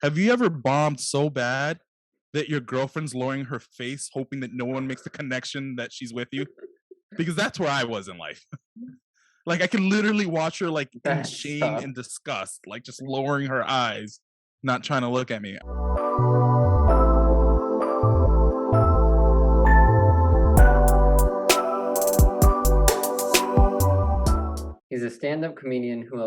Have you ever bombed so bad that your girlfriend's lowering her face, hoping that no one makes the connection that she's with you? Because that's where I was in life. Like I could literally watch her like in That's shame tough. and disgust, like just lowering her eyes, not trying to look at me. He's a stand-up comedian who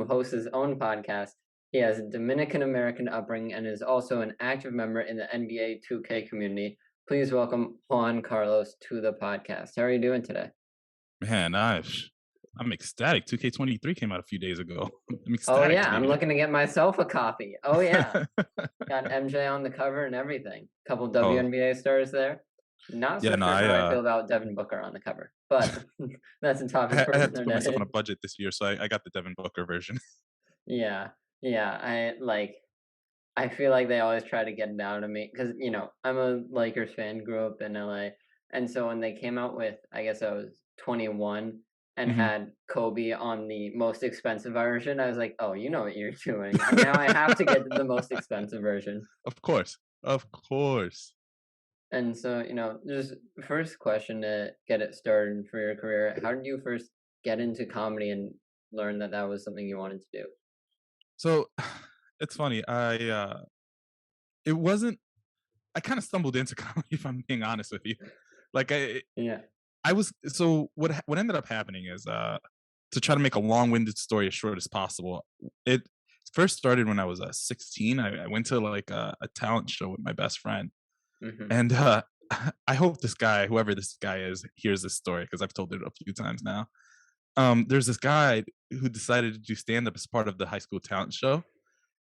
hosts his own podcast. He has a Dominican American upbringing and is also an active member in the NBA 2K community. Please welcome Juan Carlos to the podcast. How are you doing today? Man, I'm ecstatic. 2K23 came out a few days ago. I'm Oh ecstatic yeah, to be I'm here. looking to get myself a copy. Oh yeah, got MJ on the cover and everything. Couple Oh, WNBA stars there. Not yeah, so no, sure how I feel about Devin Booker on the cover, but that's a topic for I had to put another myself on day. a budget this year, so I got the Devin Booker version. Yeah, yeah. I feel like they always try to get down to me because I'm a Lakers fan, grew up in LA, and so when they came out with, I guess I was 21 and Mhm. had Kobe on the most expensive version, I was like, oh, you know what you're doing. Now I have to get the most expensive version. Of course. Of course. And so, just first question to get it started for your career, how did you first get into comedy and learn that that was something you wanted to do? So, it's funny, it wasn't I kinda stumbled into comedy, if I'm being honest with you. Like, Yeah. I was so what ended up happening is, to try to make a long-winded story as short as possible, it first started when I was, 16. I went to, like, a talent show with my best friend, Hmm. and, I hope this guy, whoever this guy is, hears this story because 'cause I've told it a few times now. There's this guy who decided to do stand-up as part of the high school talent show,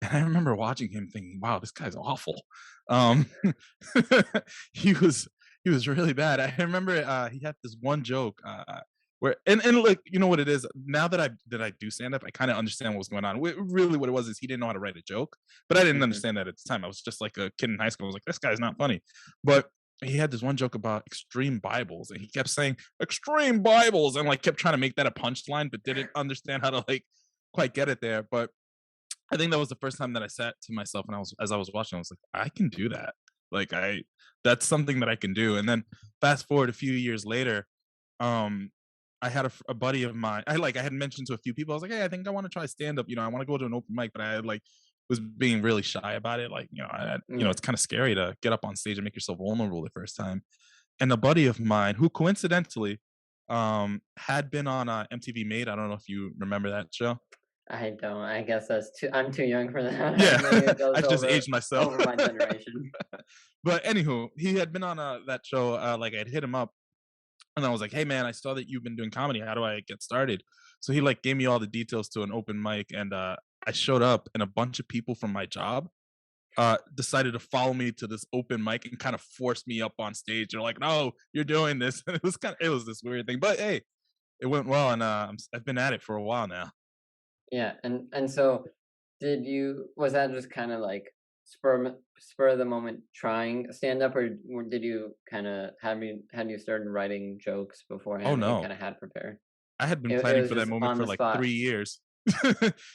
and I remember watching him thinking, "Wow, this guy's awful." Um, he was he was really bad. I remember, he had this one joke, where and look, you know what it is? Now that I do stand up, I kinda understand what was going on. Really what it was is he didn't know how to write a joke, but I didn't Hmm. understand that at the time. I was just like a kid in high school. I was like, "This guy's not funny." But he had this one joke about extreme Bibles, and he kept saying, "Extreme Bibles," and, like, kept trying to make that a punchline, but didn't understand how to, like, quite get it there. But I think that was the first time that I sat to myself and as I was watching, I was like, I can do that. Like that's something that I can do. And then fast forward a few years later, um, I had a buddy of mine. I had mentioned to a few people. I was like, hey, I think I want to try stand up. I want to go to an open mic, but I like was being really shy about it. Like, Yeah. it's kind of scary to get up on stage and make yourself vulnerable the first time. And a buddy of mine who coincidentally had been on MTV Made. I don't know if you remember that show. I don't. I guess I'm too young for that. Yeah, Maybe it I goes just over aged myself. over my generation. But anywho, he had been on, that show, like, I'd hit him up, and I was like, "Hey, man, I saw that you've been doing comedy. How do I get started?" So he, like, gave me all the details to an open mic, and, I showed up, and a bunch of people from my job, decided to follow me to this open mic and kinda forced me up on stage. They're like, "No, you're doing this." And it was this weird thing, but hey, it went well, and, I've been at it for a while now. Yeah, and so was that just kind of like spur of the moment trying stand up, or did you kind of had you started writing jokes Oh, beforehand that you no. kind of had prepared? I had been It planning was for that just moment on for the like spot. 3 years.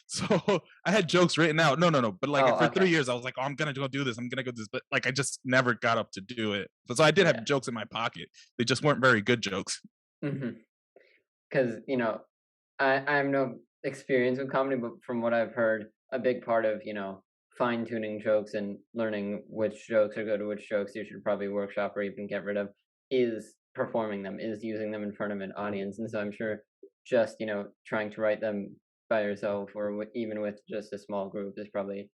So, I had jokes written out. No, no, no, but, like, Oh, for 3 okay. years, I was like, "Oh, I'm gonna go do this, I'm gonna go do this," but, like, I just never got up to do it. But so I did have Yeah. jokes in my pocket. They just weren't very good jokes. Hmm. Because I have no experience with comedy, but from what I've heard, a big part of, fine tuning jokes and learning which jokes are good, which jokes you should probably workshop or even get rid of is performing them, is using them in front of an audience. And so I'm sure just, trying to write them by yourself or even with just a small group is probably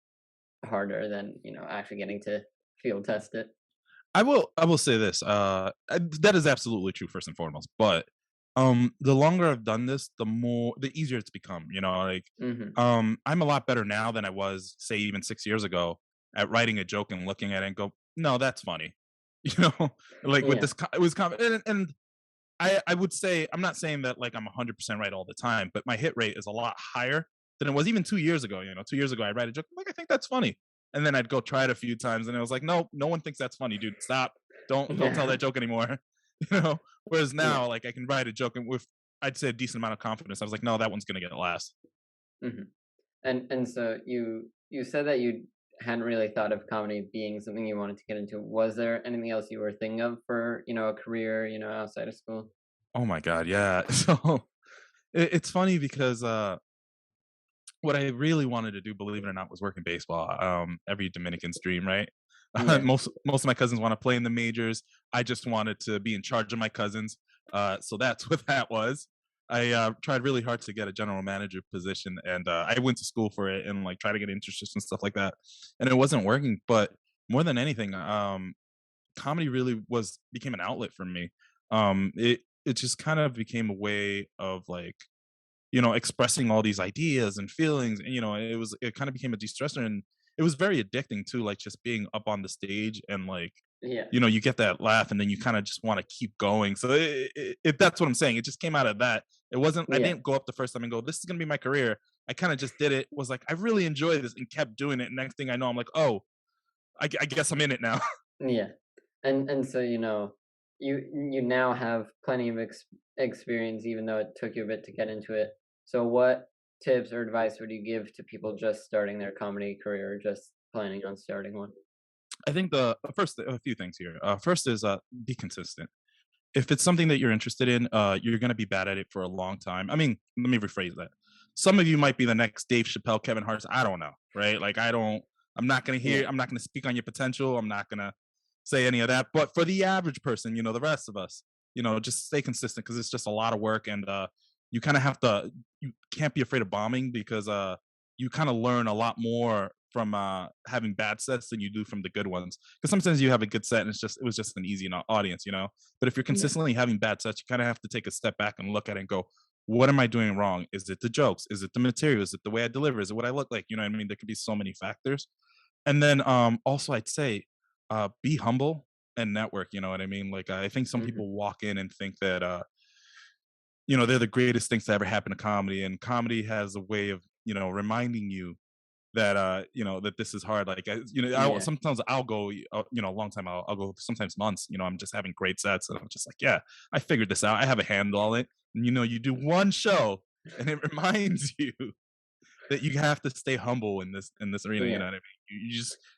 harder than, actually getting to field test it. I will say this, that is absolutely true first and foremost, but, the longer I've done this, the easier it's become, like, Hmm. I'm a lot better now than I was, say, even 6 years ago at writing a joke and looking at it and go, "No, that's funny." You know? Like, with Yeah. this co it was com and I would say I'm not saying that, like, I'm 100% right all the time, but my hit rate is a lot higher than it was even 2 years ago. 2 years ago, I'd write a joke, I'm like, "I think that's funny." And then I'd go try it a few times, and it was like, "No, no one thinks that's funny, dude. Stop. Don't tell Yeah. that joke anymore." You know? Whereas Yeah. now, like, I can write a joke and with, I'd say, a decent amount of confidence. I was like, "No, that one's gonna get laughs." Hmm. And so you said that you hadn't really thought of comedy being something you wanted to get into. Was there anything else you were thinking of for, a career, outside of school? Oh my god, yeah. So it's funny because what I really wanted to do, believe it or not, was work in baseball. Every Dominican's dream, right? Yeah. Most of my cousins want to play in the majors. I just wanted to be in charge of my cousins. So that's what that was. I tried really hard to get a general manager position, and I went to school for it and like try to get internships and stuff like that, and it wasn't working. But more than anything, comedy really was became an outlet for me. It just kind of became a way of like expressing all these ideas and feelings. And, it kind of became a de-stressor, and it was very addicting too, like just being up on the stage and like, Yeah. you get that laugh and then you kind of just want to keep going. So that's what I'm saying. It just came out of that. It wasn't, I Yeah. didn't go up the first time and go, this is going to be my career. I kind of just did it, was like, I really enjoy this and kept doing it. And next thing I know, I'm like, oh, I guess I'm in it now. Yeah. And so, you now have plenty of experience even though it took you a bit to get into it. So what tips or advice would you give to people just starting their comedy career or just planning on starting one? I think the first, a few things here. First is be consistent. If it's something that you're interested in, you're going to be bad at it for a long time. I mean, let me rephrase that. Some of you might be the next Dave Chappelle, Kevin Hart. I don't know, right? Like, I'm not going to Yeah. I'm not going to speak on your potential. I'm not going to say any of that. But for the average person, the rest of us, just stay consistent because it's just a lot of work. And you kind of have to, you can't be afraid of bombing because you kind of learn a lot more from having bad sets than you do from the good ones. Because sometimes you have a good set and it was just an easy audience. But if you're Yeah. consistently having bad sets, you kind of have to take a step back and look at it and go, what am I doing wrong? Is it the jokes? Is it the material? Is it the way I deliver? Is it what I look like? You know what I mean? There could be so many factors. And then also I'd say be humble and network, you know what I mean? Like I think some Mhm. people walk in and think that they're the greatest things to ever happen to comedy, and comedy has a way of, reminding you that that this is hard. Like Yeah. sometimes I'll go a long time, I'll go sometimes months, I'm just having great sets and I'm just like, yeah, I figured this out, I have a handle on it. And you do one show and it reminds you that you have to stay humble in this arena, you know Yeah. what I mean?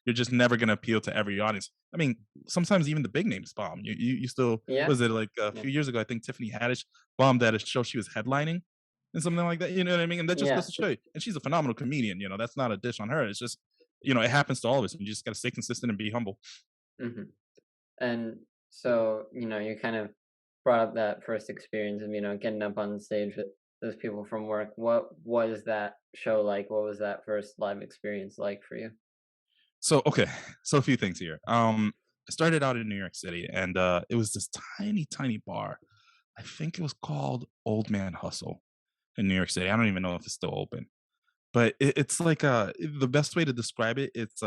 You're just never gonna appeal to every audience. I mean, sometimes even the big names bomb. You still, Yeah. was it like a Yeah. few years ago, I think Tiffany Haddish bombed at a show she was headlining and something like that, you know what I mean? And that just goes Yeah. to show you. And she's a phenomenal comedian, that's not a dish on her. It's just, it happens to all of us, and you just gotta stay consistent and be humble. Mhm. And so, you kind of brought up that first experience of, getting up on stage with those people from work. What was that show like? What was that first live experience like for you? So, okay, so a few things here. I started out in New York City, and it was this tiny, tiny bar. I think it was called Old Man Hustle in New York City. I don't even know if it's still open, but it's like the best way to describe it. It's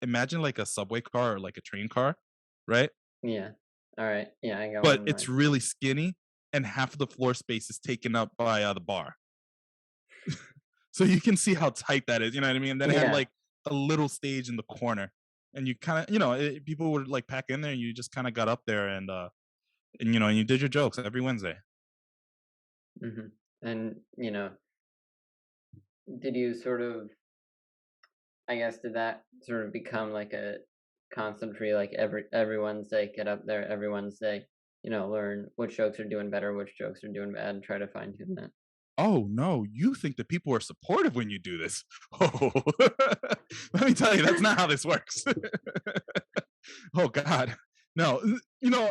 imagine like a subway car or like a train car, right? Yeah. All right. Yeah, I got one But in it's mind. really skinny, and half of the floor space is taken up by the bar. So you can see how tight that is. You know what I mean? And then it had Yeah. like a little stage in the corner, and you kind of, people would like pack in there, and you just kind of got up there and you did your jokes every Wednesday. Hmm. And, did you sort of, I guess, did that sort of become like a constant for you, like every Wednesday, get up there every Wednesday, learn which jokes are doing better, which jokes are doing bad, and try to fine tune that. Oh, no, you think that people are supportive when you do this. Oh, let me tell you, that's not how this works. Oh god. No,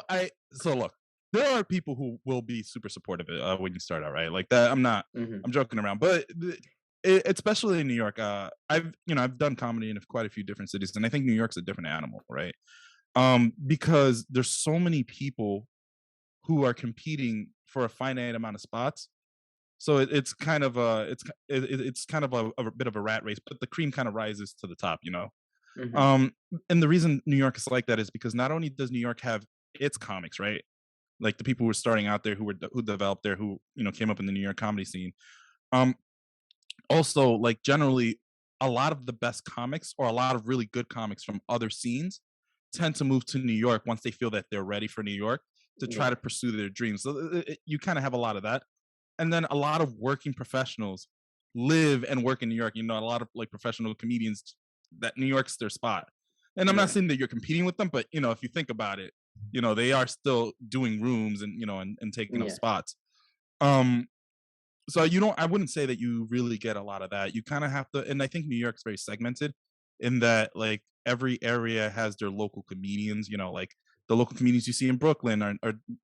I so look, there are people who will be super supportive when you start out, right? Like that, Hmm. I'm joking around, but especially in New York, I've done comedy in quite a few different cities, and I think New York's a different animal, right? Because there's so many people who are competing for a finite amount of spots, so it's kind of it's kind of a bit of a rat race, but the cream kind of rises to the top. Hmm. Um, and the reason New York is like that is because not only does New York have its comics, right? Like the people who were starting out there, who developed there, who came up in the New York comedy scene. Um, Also, like generally, a lot of the best comics or a lot of really good comics from other scenes tend to move to New York once they feel that they're ready for New York to try Yeah. to pursue their dreams. So you kind of have a lot of that, and then a lot of working professionals live and work in New York. A lot of like professional comedians that New York's their spot. And I'm not Yeah. saying that you're competing with them, but if you think about it, they are still doing rooms and and taking up Yeah. spots. Um, so you don't I wouldn't say that you really get a lot of that. You kind of have to, and I think New York's very segmented in that like every area has their local comedians, like the local comedians you see in Brooklyn are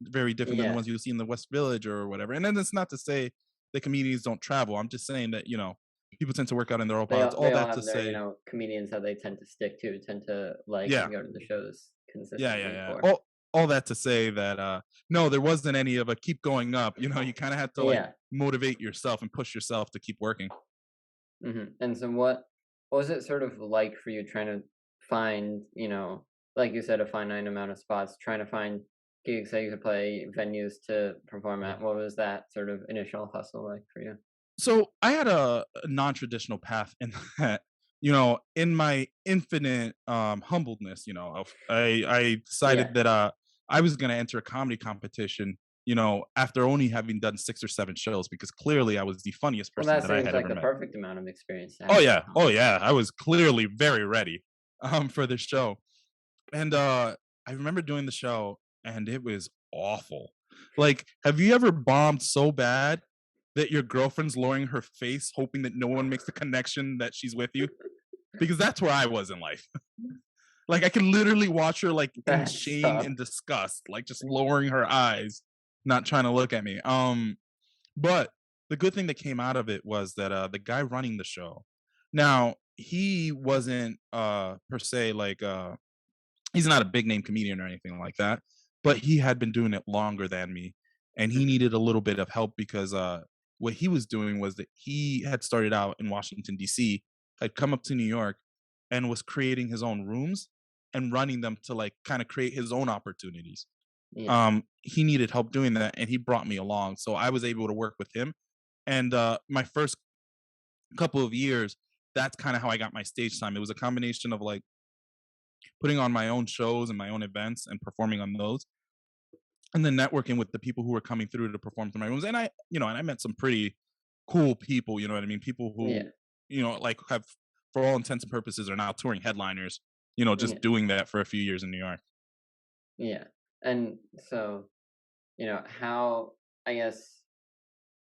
very different than the Yeah. ones you see in the West Village or whatever. And then it's not to say the comedians don't travel. I'm just saying that, people tend to work out in their own pods. All They all that to have their, say, comedians that they tend to stick to, tend to like yeah, and go to the shows yeah, yeah, consistently yeah. for. All that to say that no, there wasn't any of a keep going up. You kind of had to like Yeah. motivate yourself and push yourself to keep working. And so what was it sort of like for you trying to find, like you said, a finite amount of spots, trying to find gigs that you could play, venues to perform at? What was that sort of initial hustle like for you? So I had a non-traditional path in that, in my infinite humbleness, I decided Yeah. that I was gonna enter a comedy competition, after only having done 6 or 7 shows because clearly I was the funniest Well, person that that I seems had like ever a met. perfect amount of experience to Oh have in yeah, oh comedy. yeah. I was clearly very ready for this show. And I remember doing the show and it was awful. Like, have you ever bombed so bad that your girlfriend's lowering her face, hoping that no one makes the connection that she's with you? Because that's where I was in life. Like, I could literally watch her like in That shame sucks. and disgust, like just lowering her eyes, not trying to look at me. But the good thing that came out of it was that the guy running the show, now he wasn't per se like he's not a big name comedian or anything like that, but he had been doing it longer than me, and he Mhm. needed a little bit of help because what he was doing was that he had started out in Washington D.C., had come up to New York, and was creating his own rooms and running them to like kind of create his own opportunities. Yeah. He needed help doing that, and he brought me along, so I was able to work with him. And my first couple of years, that's kind of how I got my stage time. It was a combination of like putting on my own shows and my own events and performing on those, and then networking with the people who were coming through to perform to my rooms. And I met some pretty cool people. You know what I mean? People who, Yeah. like have, for all intents and purposes, are now touring headliners. Yeah. Just doing that for a few years in New York. Yeah. And so, how I guess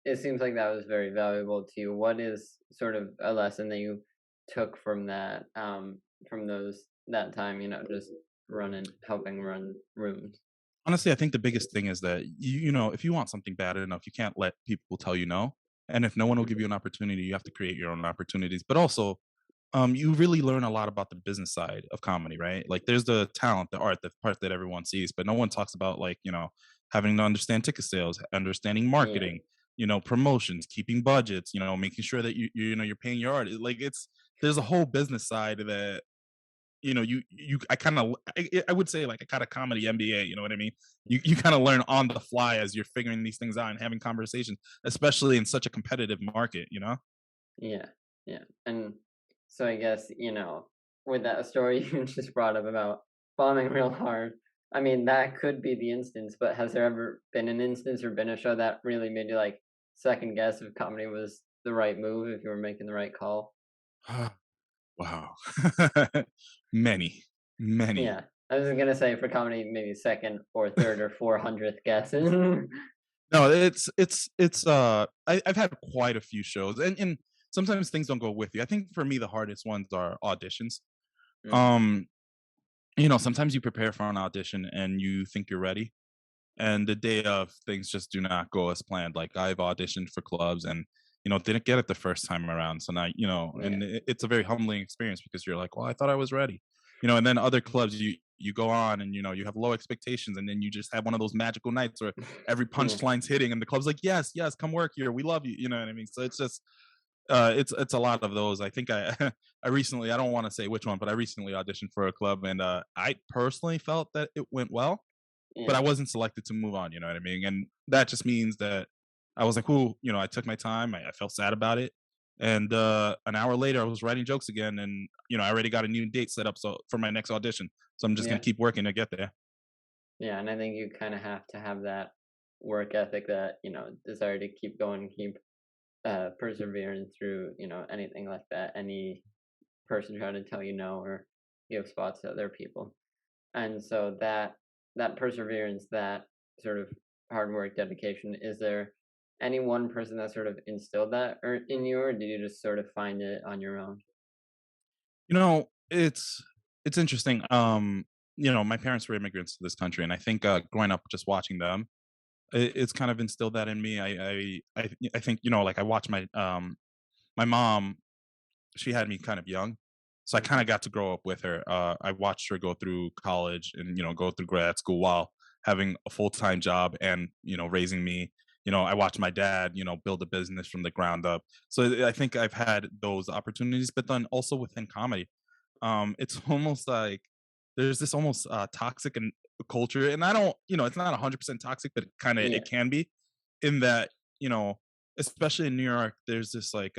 it seems like that was very valuable to you. What is sort of a lesson that you took from that, from that time, just helping run rooms? Honestly, I think the biggest thing is that if you want something bad enough, you can't let people tell you no. And if no one will give Mhm. you an opportunity, you have to create your own opportunities. But also, you really learn a lot about the business side of comedy, right? Like there's the talent, the art, the part that everyone sees, but no one talks about like, having to understand ticket sales, understanding Yeah. marketing, promotions, keeping budgets, making sure that you're paying your art. Like there's a whole business side that I kind of I would say like a kind of comedy MBA, you know what I mean? You kind of learn on the fly as you're figuring these things out and having conversations, especially in such a competitive market. Yeah. Yeah. And so I guess, with that story you just brought up about bombing real hard, I mean, that could be the instance, but has there ever been an instance or been a show that really made you like second guess if comedy was the right move, if you were making the right call? Wow. Many, many. Yeah. I was gonna say for comedy, maybe second or third or 400th guesses. No, I've had quite a few shows, and sometimes things don't go with you. I think for me the hardest ones are auditions. Mm, Um, sometimes you prepare for an audition and you think you're ready, and the day of things just do not go as planned. Like I've auditioned for clubs and didn't get it the first time around, so now yeah. and it's a very humbling experience because you're like, well, I thought I was ready, and then other clubs you go on and you have low expectations, and then you just have one of those magical nights where every Yeah. punchline's hitting and the club's like, yes, yes, come work here, we love you, you know what I mean? So it's just it's a lot of those. I think I I recently, I don't want to say which one, but I recently auditioned for a club and I personally felt that it went well, but Yeah. I wasn't selected to move on, you know what I mean? And that just means that I was like, "Cool," I took my time. I felt sad about it, and an hour later, I was writing jokes again, and I already got a new date set up so for my next audition. So I'm just gonna Yeah. keep working to get there. Yeah. And I think you kind of have to have that work ethic, that, desire to keep going, keep persevering through, anything like that, any person trying to tell you no or give spots to other people. And so that perseverance, that sort of hard work, dedication, is there any one person that sort of instilled that or in you, or did you just sort of find it on your own? You know, it's interesting. My parents were immigrants to this country, and I think growing up just watching them, it's kind of instilled that in me. I think like I watched my mom. She had me kind of young, so I kind Mhm. of got to grow up with her. I watched her go through college and go through grad school while having a full time job and raising me. I watched my dad build a business from the ground up. So I think I've had those opportunities, but then also within comedy, it's almost like there's this almost toxic and culture, and I don't, it's not 100% toxic, but kind of Yeah, it can be in that you know, especially in New York, there's this like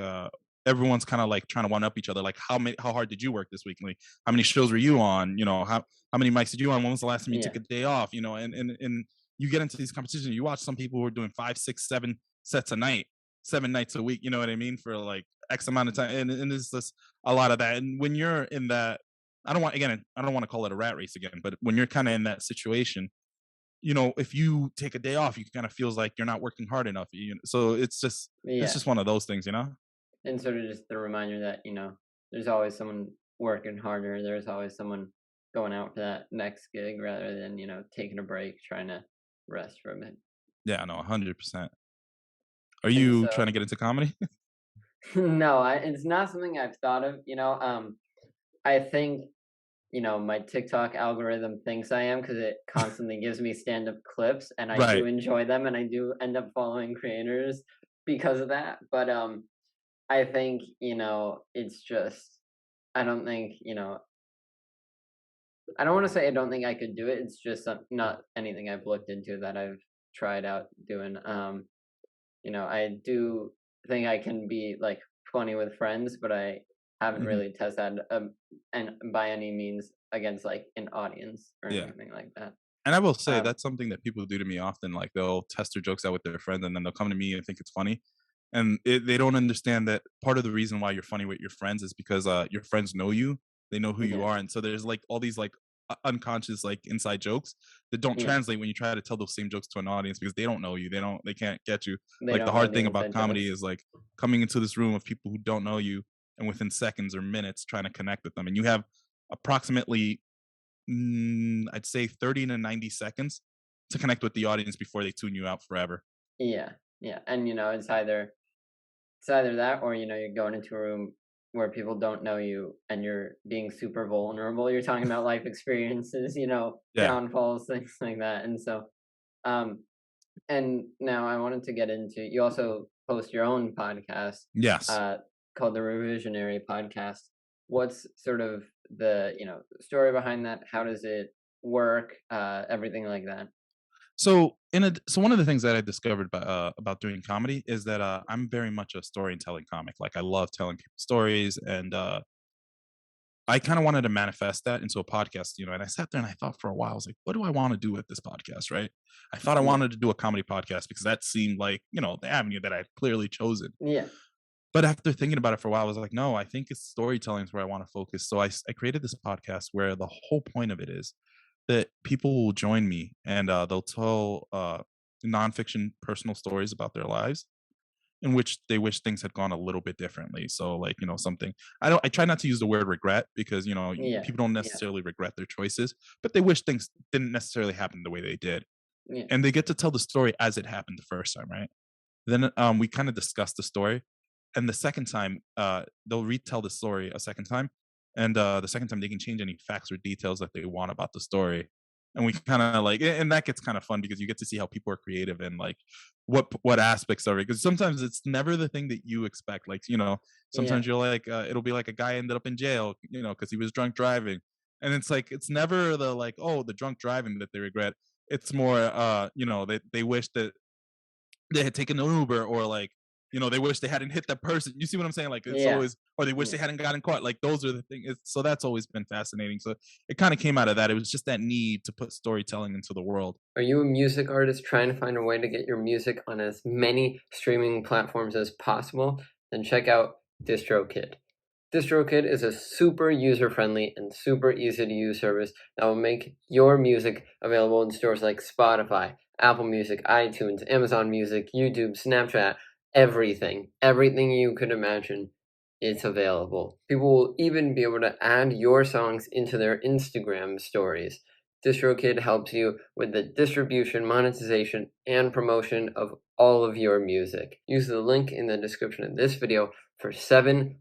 everyone's kind of like trying to one up each other. Like how hard did you work this week? Like how many shows were you on? How many mics did you on? When was the last time you took yeah, a day off? And you get into these competitions. You watch some people who are doing 5, 6, 7 sets a night, 7 nights a week. You know what I mean? For like X amount of time, and there's this a lot of that. And when you're in that, I don't want to call it a rat race again, but when you're kind of in that situation, if you take a day off, you kind of feels like you're not working hard enough. So it's yeah. just one of those things. And sort of just the reminder that, there's always someone working harder. There's always someone going out for that next gig rather than, taking a break, trying to rest for a bit. Yeah, no, 100%. Are And you trying so, to get into comedy? no, it's not something I've thought of, I think, my TikTok algorithm thinks I am because it constantly gives me stand-up clips and I do Right. enjoy them and I do end up following creators because of that. But I think, it's just I don't think, I don't want to say I don't think I could do it. It's just not anything I've looked into that I've tried out doing. I do think I can be like funny with friends, but I haven't Mhm. really tested and by any means against like an audience or Yeah. anything like that. And I will say Um, that's something that people do to me often. Like they'll test their jokes out with their friends, and then they'll come to me and think it's funny. And they don't understand that part of the reason why you're funny with your friends is because your friends know you, they know who you yeah, are, and so there's like all these like unconscious like inside jokes that don't yeah. translate when you try to tell those same jokes to an audience because they don't know you, they can't get you. They Like the don't know hard the thing about inside comedy jokes. is like coming into this room of people who don't know you, and within seconds or minutes trying to connect with them, and you have approximately I'd say 30 to 90 seconds to connect with the audience before they tune you out forever. Yeah, yeah. And it's either that or you're going into a room where people don't know you and you're being super vulnerable. You're talking about life experiences, Yeah. downfalls, things like that. And so, um, and now I wanted to get into you also post your own podcast, Yes. uh, called the Revisionary podcast. What's sort of the, story behind that? How does it work? Everything like that. So one of the things that I discovered about doing comedy is that I'm very much a storytelling comic. Like I love telling people stories, and I kind of wanted to manifest that into a podcast. And I sat there and I thought for a while, I was like, what do I want to do with this podcast? Right? I thought I Yeah. wanted to do a comedy podcast because that seemed like the avenue that I clearly chosen. Yeah. But after thinking about it for a while, I was like, no, I think it's storytelling is where I want to focus. So I created this podcast where the whole point of it is that people will join me and they'll tell nonfiction personal stories about their lives in which they wish things had gone a little bit differently. So, like, something I try not to use the word regret because, Yeah. people don't Yeah. necessarily regret their choices, but they wish things didn't necessarily happen the way they did. Yeah. And they get to tell the story as it happened the first time, right? Then we kind of discuss the story, and the second time they'll retell the story a second time, and the second time they can change any facts or details that they want about the story. And we kind of like, and that gets kind of fun because you get to see how people are creative and like what aspects of it. Because sometimes it's never the thing that you expect. Like Yeah. sometimes you're like, it'll be like a guy ended up in jail, because he was drunk driving, and it's like it's never the like, oh, the drunk driving that they regret. It's more, they wish that they had taken an Uber, or like, they wish they hadn't hit that person. You see what I'm saying? Like it's Yeah. always, or they wish they Yeah. hadn't gotten caught. Like those are the things. So that's always been fascinating. So it kind of came out of that. It was just that need to put storytelling into the world. Are you a music artist trying to find a way to get your music on as many streaming platforms as possible? Then check out DistroKid. DistroKid is a super user-friendly and super easy-to-use service that will make your music available in stores like Spotify, Apple Music, iTunes, Amazon Music, YouTube, Snapchat, everything. Everything you could imagine, it's available. People will even be able to add your songs into their Instagram stories. DistroKid helps you with the distribution, monetization, and promotion of all of your music. Use the link in the description of this video for 7%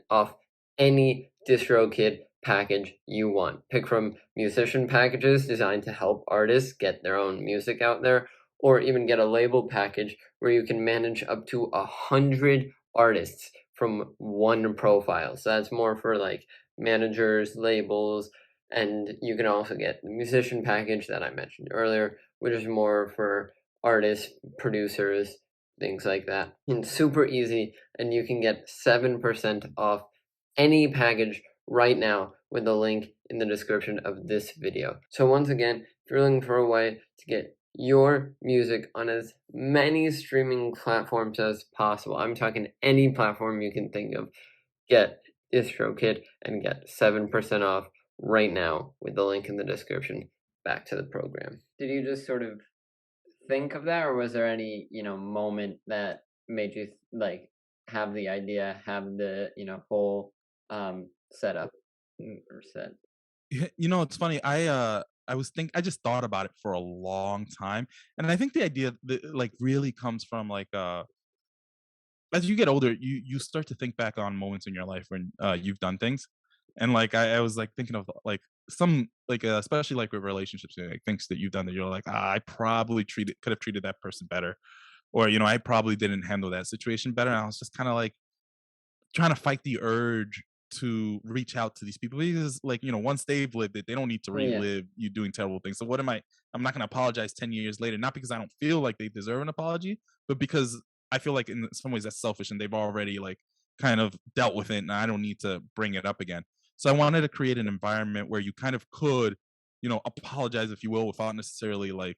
off any DistroKid package you want. Pick from musician packages designed to help artists get their own music out there, or even get a label package where you can manage up to 100 artists from one profile. So that's more for like managers, labels, and you can also get the musician package that I mentioned earlier, which is more for artists, producers, things like that. It's super easy, and you can get 7% off any package right now with the link in the description of this video. So once again, if you're looking for a way to get your music on as many streaming platforms as possible, I'm talking any platform you can think of, get DistroKid and get 7% off right now with the link in the description. Back to the program. Did you just sort of think of that, or was there any, moment that made you like have the idea, have the, whole setup or set? It's funny. I just thought about it for a long time, and I think the idea that like really comes from like as you get older, you start to think back on moments in your life when you've done things, and like I was like thinking of like some like especially like with relationships, like things that you've done that you're like, I probably could have treated that person better, or I probably didn't handle that situation better. And I was just kind of like trying to fight the urge to reach out to these people because like once they've lived it, they don't need to Yeah, relive you doing terrible things. So what am I'm not going to apologize 10 years later, not because I don't feel like they deserve an apology, but because I feel like in some ways that's selfish and they've already like kind of dealt with it and I don't need to bring it up again. So I wanted to create an environment where you kind of could apologize, if you will, without necessarily like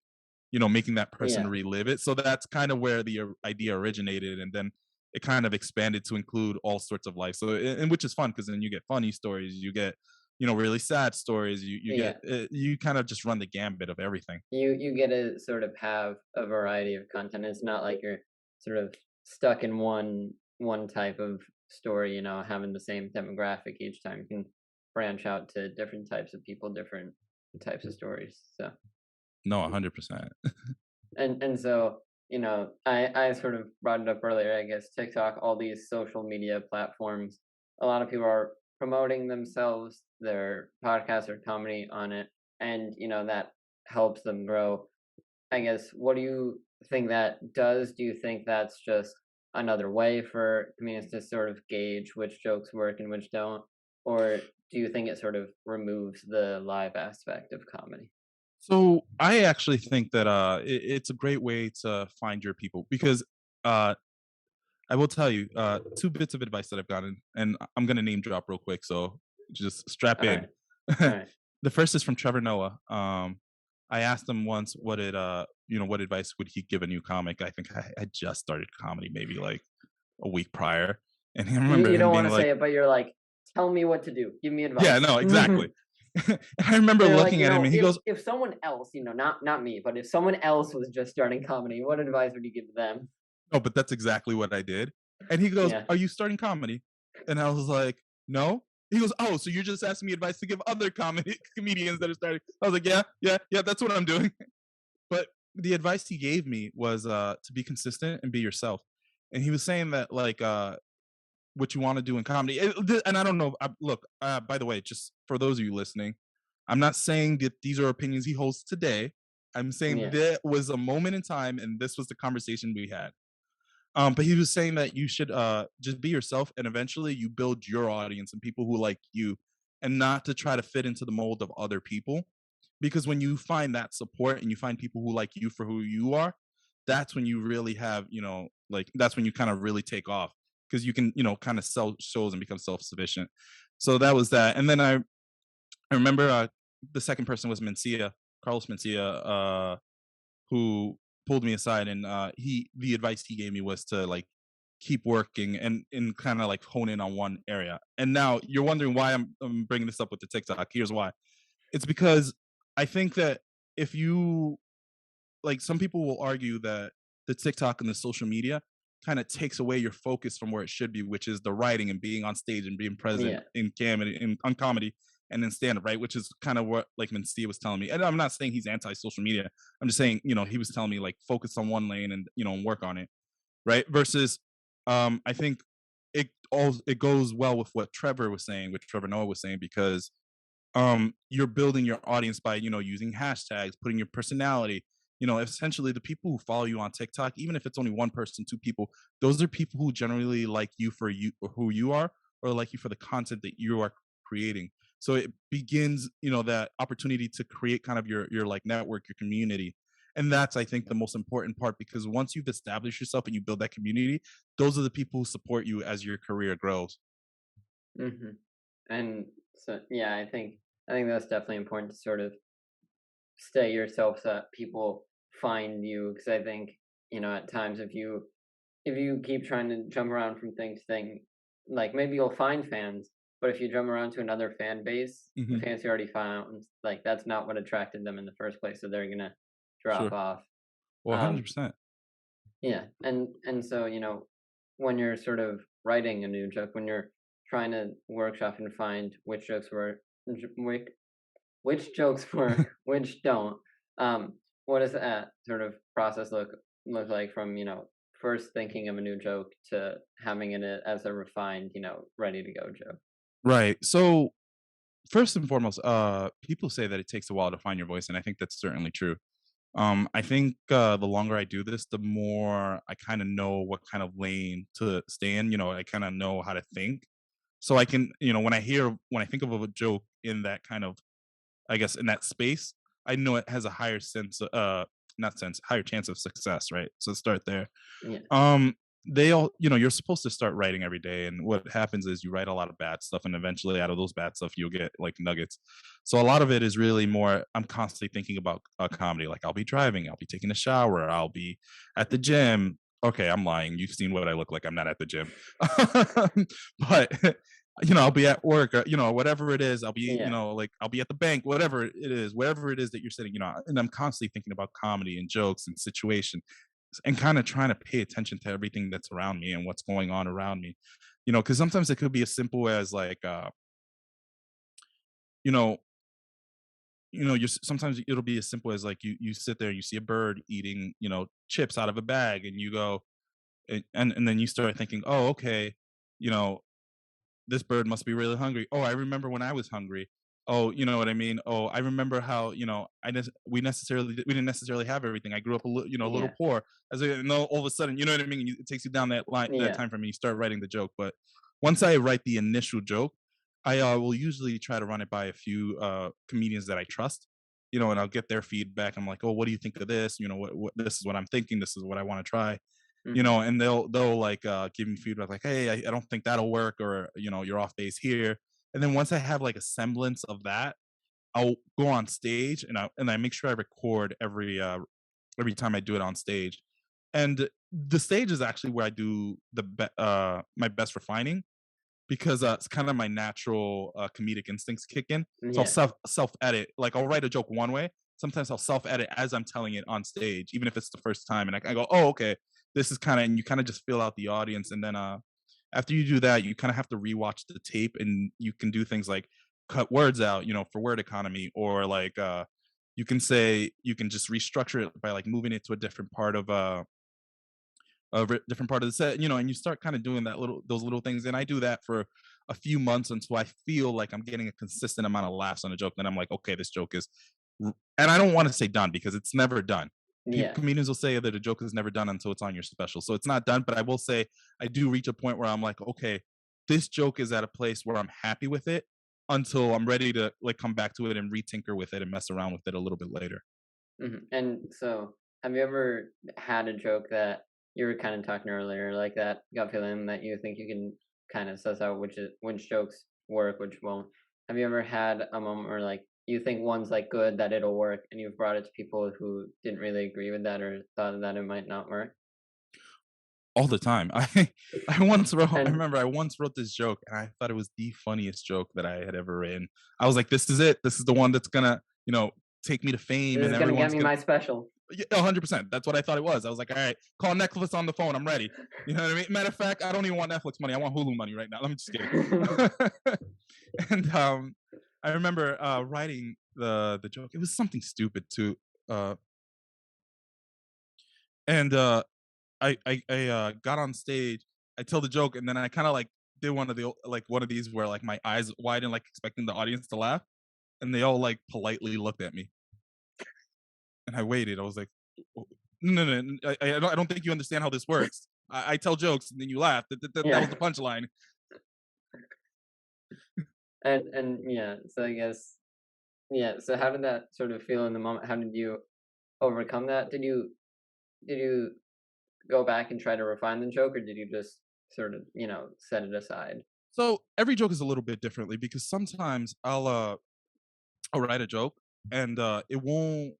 making that person yeah, relive it. So that's kind of where the idea originated, and then it kind of expanded to include all sorts of life. So, and which is fun because then you get funny stories, you get really sad stories, you yeah. get you kind of just run the gambit of everything. You get to sort of have a variety of content. It's not like you're sort of stuck in one type of story, having the same demographic each time. You can branch out to different types of people, different types of stories. So No, 100%. and so, I sort of brought it up earlier, I guess TikTok, all these social media platforms, a lot of people are promoting themselves, their podcast or comedy on it, and that helps them grow. I guess, what do you think that does? Do you think that's just another way for comedians to sort of gauge which jokes work and which don't? Or do you think it sort of removes the live aspect of comedy? So I actually think that it's a great way to find your people because uh I will tell you two bits of advice that I've gotten, and I'm gonna name drop real quick, so just strap All in. right. All right. The first is from Trevor Noah. I asked him once what advice would he give a new comic. I think I had just started comedy maybe like a week prior, and I You, remember you him don't being want to like, say it, but you're like, tell me what to do. Give me "Yeah, advice. no, exactly." And And I remember you're like, looking at him, and he goes, if someone else, not me, but if someone else was just starting comedy, what advice would you give them? "No, but that's exactly what I did." And he goes, Yeah. "Are you starting comedy?" And I was like, "No." He goes, "Oh, so you're just asking me advice to give other comedy comedians that are starting?" I was like, "Yeah, yeah, yeah, that's what I'm doing." But the advice he gave me was to be consistent and be yourself. And he was saying that like what you want to do in comedy. And I don't know. Look, by the way, just for those of you listening, I'm not saying that these are opinions he holds today. I'm saying Yeah. there was a moment in time, and this was the conversation we had. But he was saying that you should just be yourself, and eventually you build your audience and people who like you, and not to try to fit into the mold of other people. Because when you find that support and you find people who like you for who you are, that's when you really have, like that's when you kind of really take off because you can, kind of sell shows and become self sufficient. So that was that. And then I remember the second person was Mencia, Carlos Mencia, who pulled me aside, and the advice he gave me was to like keep working and kind of like hone in on one area. And now you're wondering why I'm bringing this up with the TikTok. Here's why. It's because I think that if you like, some people will argue that the TikTok and the social media kind of takes away your focus from where it should be, which is the writing and being on stage and being present Yeah. in comedy, in on comedy and in stand up, right? Which is kind of what like Mencia was telling me. And I'm not saying he's anti social media. I'm just saying, he was telling me like focus on one lane and and work on it, right? Versus, I think it goes well with what Trevor was saying, what Trevor Noah was saying, because you're building your audience by using hashtags, putting your personality. Essentially the people who follow you on TikTok, even if it's only one person, two people, those are people who generally like you for you or who you are, or like you for the content that you are creating. So it begins, that opportunity to create kind of your like network, your community. And that's, I think, the most important part, because once you've established yourself and you build that community, those are the people who support you as your career grows. Hmm. And so, yeah, I think that's definitely important to sort of stay yourself so that people find you. Because I think at times if you keep trying to jump around from thing to thing, like maybe you'll find fans, but if you jump around to another fan base, the Hmm. fans you already found, like that's not what attracted them in the first place, so they're gonna drop Sure. off. Well, Um, 100%. yeah, and so when you're sort of writing a new joke, when you're trying to workshop and find which jokes work, which jokes work, which don't. What does that sort of process look like from first thinking of a new joke to having it as a refined, ready to go joke? Right. So first and foremost, people say that it takes a while to find your voice, and I think that's certainly true. I think the longer I do this, the more I kind of know what kind of lane to stay in. I kind of know how to think, so I can, when I think of a joke in that kind of, I guess, in that space, I know it has a higher sense, not sense, higher chance of success, right? So start there. Yeah, Um, they all, you're supposed to start writing every day, and what happens is you write a lot of bad stuff, and eventually, out of those bad stuff, you'll get like nuggets. So a lot of it is really more. I'm constantly thinking about comedy. Like I'll be driving, I'll be taking a shower, I'll be at the gym. Okay, I'm lying. You've seen what I look like. I'm not at the gym, but I'll be at work, or whatever it is. I'll be, yeah. like I'll be at the bank, whatever it is, wherever it is that you're sitting. And I'm constantly thinking about comedy and jokes and situation and kind of trying to pay attention to everything that's around me and what's going on around me. Because sometimes it could be as simple as like, you know, sometimes it'll be as simple as like you sit there and you see a bird eating, chips out of a bag, and you go, and then you start thinking, oh, okay, you know, this bird must be really hungry. Oh, I remember when I was hungry. Oh, you know what I mean? Oh, I remember how, we didn't necessarily have everything. I grew up a little Yeah, poor. And all of a sudden, you know what I mean? It takes you down that yeah. time frame, and you start writing the joke. But once I write the initial joke, I will usually try to run it by a few comedians that I trust, and I'll get their feedback. I'm like, oh, what do you think of this? What this is what I'm thinking. This is what I want to try, Hmm. and they'll like give me feedback like, hey, I don't think that'll work, or you're off base here. And then once I have like a semblance of that, I'll go on stage, and I make sure I record every time I do it on stage. And the stage is actually where I do my best refining, because it's kind of my natural comedic instincts kick in. So I'll Yeah. self edit. Like I'll write a joke one way. Sometimes I'll self edit as I'm telling it on stage, even if it's the first time, and I go, oh, okay, this is kind of, and you kind of just feel out the audience, and then after you do that, you kind of have to rewatch the tape, and you can do things like cut words out, for word economy, or like you can just restructure it by like moving it to a different part of the set, and you start kind of doing those little things. And I do that for a few months until I feel like I'm getting a consistent amount of laughs on a joke. Then I'm like, okay, this joke is, and I don't want to say done because it's never done. People, Yeah. comedians will say that a joke is never done until it's on your special. So it's not done, but I will say I do reach a point where I'm like, okay, this joke is at a place where I'm happy with it until I'm ready to like come back to it and retinker with it and mess around with it a little bit later. And so, have you ever had a joke that you were kind of talking earlier, like that gut feeling that you think you can kind of suss out which jokes work, which won't? Have you ever had a moment where like you think one's like good that it'll work, and you've brought it to people who didn't really agree with that or thought that it might not work? all the time. I And remember I once wrote this joke and I thought it was the funniest joke that I had ever written. I was like, this is it. This is the one that's gonna, take me to fame this and is gonna get everyone's me gonna. my special. Yeah, 100%. That's what I thought it was. I was like, all right, call Netflix on the phone. I'm ready. You know what I mean? Matter of fact, I don't even want Netflix money. I want Hulu money right now. I'm just kidding. And I remember writing the joke. It was something stupid too. Uh, and I got on stage. I tell the joke, and then I kind of like did one of these where like my eyes widen, like expecting the audience to laugh, and they all like politely looked at me, and I waited. I was like, "Oh, no, no, no, I don't think you understand how this works. I tell jokes, and then you laugh. That was Yeah. the punchline." And yeah, so I guess yeah, so how did that sort of feel in the moment? How did you overcome that? Did you go back and try to refine the joke, or did you just sort of, set it aside? So every joke is a little bit differently because sometimes I'll write a joke and it won't.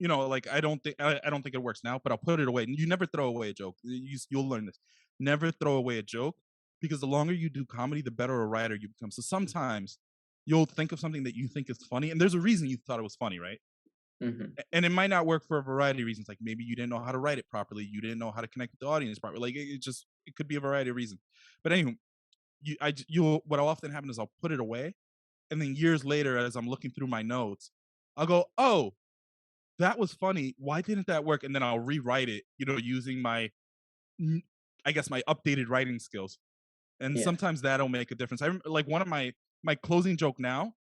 Like I don't think it works now, but I'll put it away. You never throw away a joke. You'll learn this. Never throw away a joke because the longer you do comedy, the better a writer you become. So sometimes you'll think of something that you think is funny, and there's a reason you thought it was funny, right? Mhm. And it might not work for a variety of reasons. Like maybe you didn't know how to write it properly, you didn't know how to connect with the audience properly. Like it could be a variety of reasons. But anyway, you'll what'll often happen is I'll put it away, and then years later, as I'm looking through my notes, I'll go, "Oh, that was funny. Why didn't that work?" And then I'll rewrite it, using n- I guess my updated writing skills. And Yeah. sometimes that'll make a difference. Like one of my closing joke now.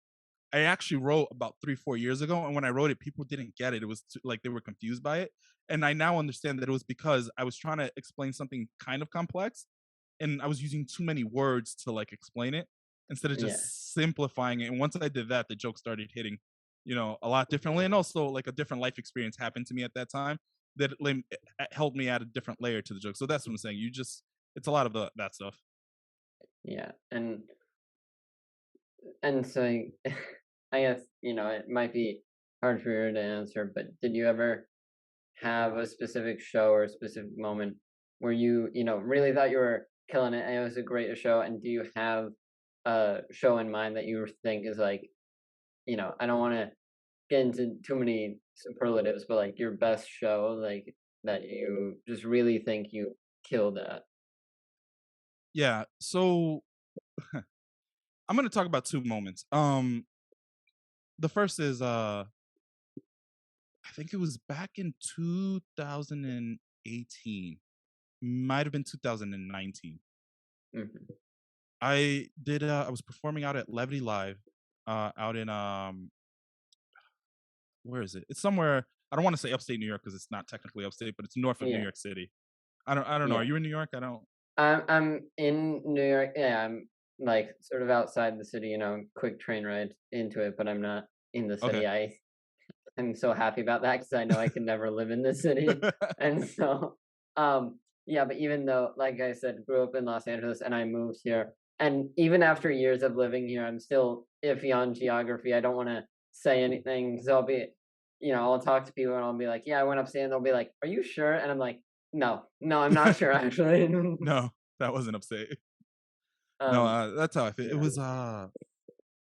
I actually wrote about 3 4 years ago, and when I wrote it, people didn't get it. It was like they were confused by it, and I now understand that it was because I was trying to explain something kind of complex, and I was using too many words to like explain it instead of Yeah. just simplifying it. And once I did that, the joke started hitting, a lot differently. And also like a different life experience happened to me at that time that helped me add a different layer to the joke. So that's what I'm saying. It's a lot of that stuff. Yeah. And so I guess, it might be hard for you to answer, but did you ever have a specific show or a specific moment where you really thought you were killing it and it was a great show? And do you have a show in mind that you think is like, I don't want to get into too many superlatives, but like your best show, like that you just really think you killed at? Yeah. So I'm going to talk about two moments. The first is I think it was back in 2018. Might have been 2019. Hmm. I was performing out at Levity Live, out in where is it? It's somewhere. I don't want to say upstate New York because it's not technically upstate, but it's north of New Yeah. York City. I don't know. Are Yeah. you in New York? I don't. I'm in New York. Yeah, I'm like sort of outside the city, quick train ride into it, but I'm not in the Okay. city. I'm so happy about that because I know I can never live in the city. And so, yeah, but even though, like I said, grew up in Los Angeles and I moved here, and even after years of living here, I'm still iffy on geography. I don't want to say anything because I'll talk to people and I'll be like, yeah, I went upstate, and they'll be like, are you sure? And I'm like, no, no, I'm not sure actually. No, that wasn't upstate. No, um, that's how I feel. It yeah. was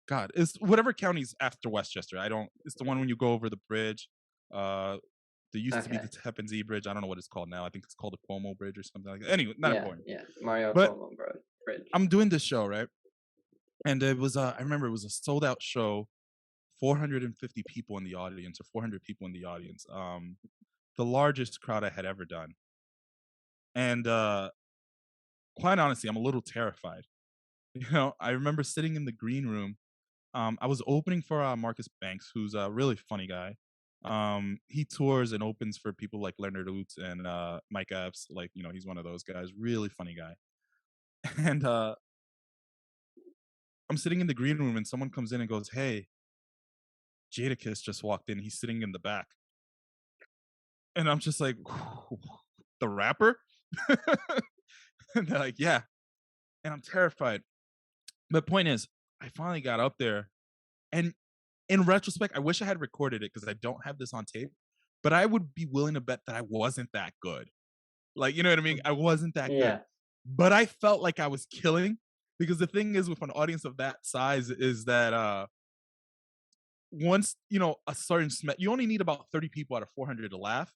God, it's whatever county's after Westchester. I don't. It's the one when you go over the bridge. Uh, there used to be the Okay. Tappan Zee Bridge. I don't know what it's called now. I think it's called the Cuomo Bridge or something like that. Anyway, not Yeah, important. yeah. Mario But Cuomo Bridge. I'm doing this show, right? And it was I remember it was a sold out show, 450 people in the audience or 400 people in the audience. The largest crowd I had ever done. And quite honestly, I'm a little terrified. I remember sitting in the green room. I was opening for Marcus Banks, who's a really funny guy. He tours and opens for people like Leonard Oots and Mike Epps. Like, he's one of those guys, really funny guy. And I'm sitting in the green room and someone comes in and goes, "Hey, Jadakiss just walked in. He's sitting in the back." And I'm just like, "The rapper?" And they're like, "Yeah." And I'm terrified. The point is, I finally got up there. And in retrospect, I wish I had recorded it because I don't have this on tape. But I would be willing to bet that I wasn't that good. Like, you know what I mean? I wasn't that good. Yeah. But I felt like I was killing because the thing is with an audience of that size is that once, a certain you only need about 30 people out of 400 to laugh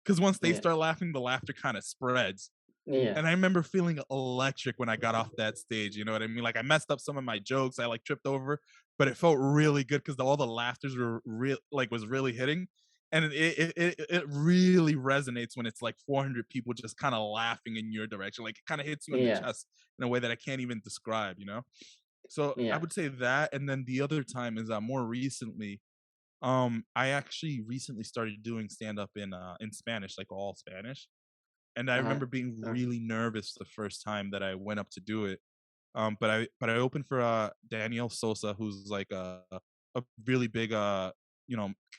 because once they Yeah. start laughing, the laughter kind of spreads. Yeah. And I remember feeling electric when I got off that stage, you know what I mean? Like, I messed up some of my jokes, I, like, tripped over, but it felt really good because all the laughters were real like, was really hitting, and it really resonates when it's, like, 400 people just kinda laughing in your direction, like, it kinda hits you in the Yeah. chest in a way that I can't even describe, you know? So, I Yeah. would say that, and then the other time is, more recently, I actually recently started doing stand-up in Spanish, like, all Spanish. And I Uh-huh. remember being Uh, really nervous the first time that I went up to do it. But I opened for Daniel Sosa, who's like a really big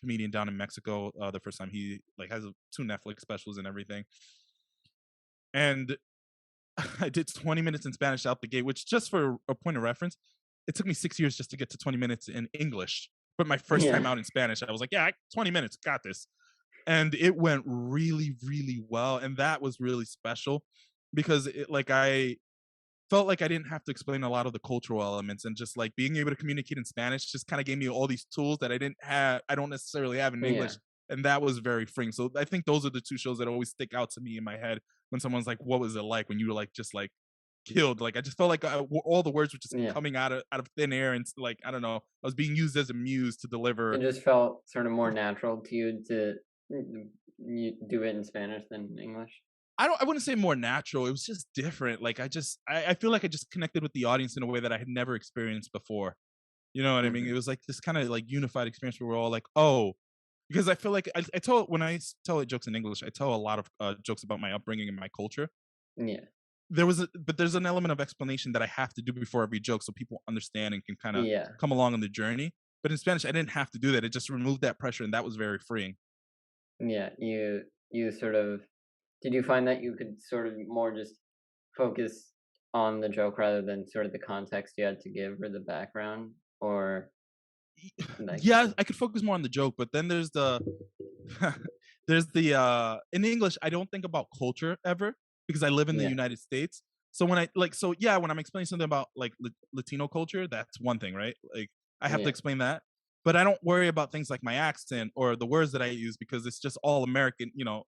comedian down in Mexico. The first time he like has two Netflix specials and everything. And I did 20 minutes in Spanish out the gate, which just for a point of reference, it took me 6 years just to get to 20 minutes in English. But my first time yeah. out in Spanish, I was like, yeah, 20 minutes, got this. And it went really, really well. And that was really special because I felt like I didn't have to explain a lot of the cultural elements and just like being able to communicate in Spanish just kind of gave me all these tools that I don't necessarily have in Yeah. English. And that was very freeing. So I think those are the two shows that always stick out to me in my head when someone's like, what was it like when you were like, just like killed? Like, I just felt like all the words were just Yeah. coming out of thin air. And like, I don't know, I was being used as a muse to It deliver. just felt sort of more natural to you to you do it in Spanish than in English? I wouldn't say more natural. It was just different. Like I feel like I just connected with the audience in a way that I had never experienced before. You know what I mean? It Mhm. was like this kind of like unified experience where we're all like, oh, because I feel like I tell when tell jokes in English, I tell a lot of jokes about my upbringing and my culture. Yeah. But there's an element of explanation that I have to do before every joke so people understand and can kind of Yeah. come along on the journey. But in Spanish, I didn't have to do that. It just removed that pressure, and that was very freeing. Yeah. You sort of did you find that you could sort of more just focus on the joke rather than sort of the context you had to give or the background? Or like Yeah, I could focus more on the joke, but then there's the there's the in English, I don't think about culture ever because I live in the yeah. United States. So when I like so yeah, when I'm explaining something about like Latino culture, that's one thing, right? Like I have to Yeah. explain that. But I don't worry about things like my accent or the words that I use because it's just all American, all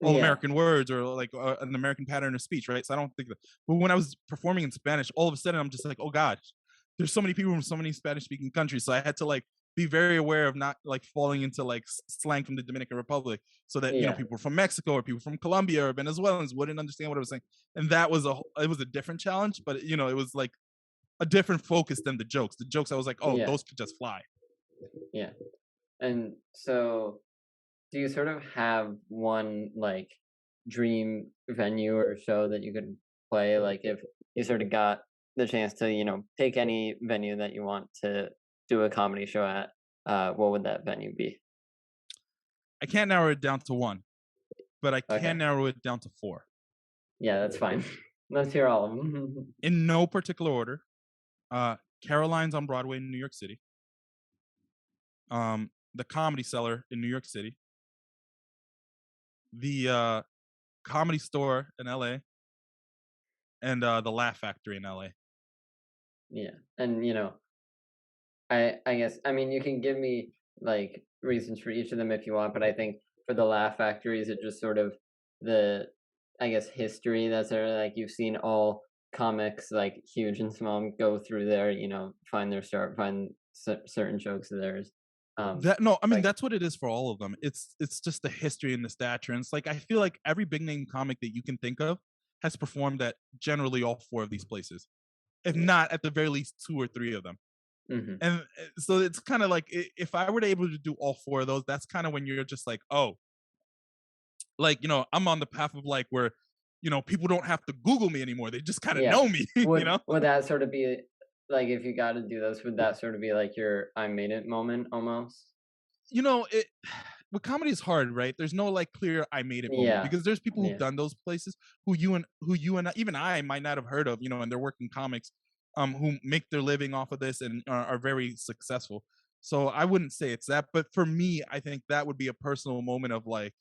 Yeah. American words or like an American pattern of speech, right? So I don't think that. But when I was performing in Spanish, all of a sudden I'm just like, oh gosh, there's so many people from so many Spanish speaking countries. So I had to like be very aware of not like falling into like slang from the Dominican Republic, so that Yeah. people from Mexico or people from Colombia or Venezuelans wouldn't understand what I was saying. And that was it was a different challenge, but it was like a different focus than the jokes. The jokes I was like, oh, Yeah. those could just fly. Yeah. And so do you sort of have one like dream venue or show that you could play? Like if you sort of got the chance to, pick any venue that you want to do a comedy show at, what would that venue be? I can't narrow it down to one, but I can Okay. narrow it down to four Yeah, that's fine. Let's hear all of them. in no particular order. Uh, Caroline's on Broadway in New York City. The Comedy Cellar in New York City. The Comedy Store in LA, and the Laugh Factory in LA. Yeah. And I guess I mean you can give me like reasons for each of them if you want, but I think for the Laugh Factory, is it just sort of the I guess history that's there? Like you've seen all comics, like huge and small, go through there. Find their start, find certain jokes of theirs. That no, I mean Like that's what it is for all of them. It's just the history and the stature. And it's like I feel like every big name comic that you can think of has performed at generally all four of these places, if yeah, not at the very least two or three of them. hmm And so it's kind of like if I were to able to do all four of those, that's kind of when you're just like, oh, like I'm on the path of like where people don't have to Google me anymore. They just kind of yeah. know me, you know. Would that sort of be like if you got to do those? Would that sort of be like your "I made it" moment almost? It with comedy is hard, right? There's no like clear I made it moment Yeah, because there's people who've yeah, done those places who you and even I might not have heard of, and they're working comics who make their living off of this and are very successful. So I wouldn't say it's that, but for me, I think that would be a personal moment of like,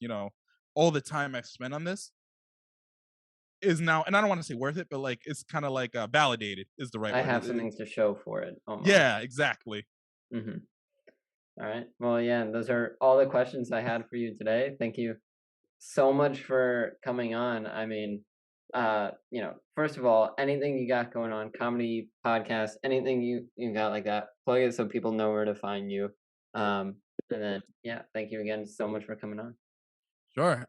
all the time I've spent on this. is now, and I don't want to say worth it, but like it's kind of like validated is the right I word. have something to show for it almost. Yeah, exactly. Mhm. Alright. Well, yeah, those are all the questions I had for you today. Thank you so much for coming on. I mean, first of all, anything you got going on, comedy, podcast, anything you got like that, plug it so people know where to find you. And then, yeah, thank you again so much for coming on. Sure.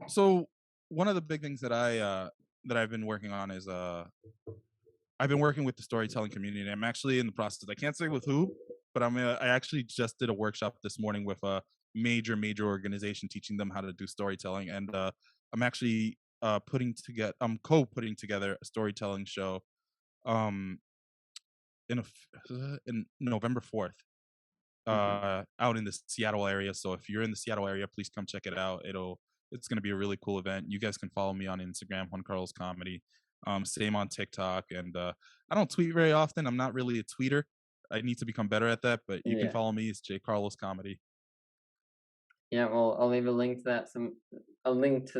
So one of the big things that I've been working on is I've been working with the storytelling community. I'm actually in the process. I can't say with who, but I actually just did a workshop this morning with a major organization teaching them how to do storytelling, and I'm actually I'm co-putting together a storytelling show um in November 4th Mhm. out in the Seattle area. So if you're in the Seattle area, please come check it out. It's going to be a really cool event. You guys can follow me on Instagram, Juan Carlos Comedy. Same on TikTok, and I don't tweet very often. I'm not really a tweeter. I need to become better at that. But you can Yeah. follow me. It's J Carlos Comedy. Yeah, well, I'll leave a link to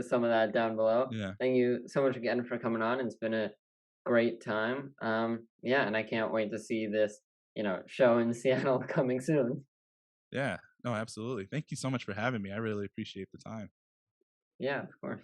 some of that down below. Yeah, Thank you so much again for coming on. It's been a great time. Yeah, and I can't wait to see this, show in Seattle coming soon. yeah. No, absolutely. Thank you so much for having me. I really appreciate the time. Yeah, of course.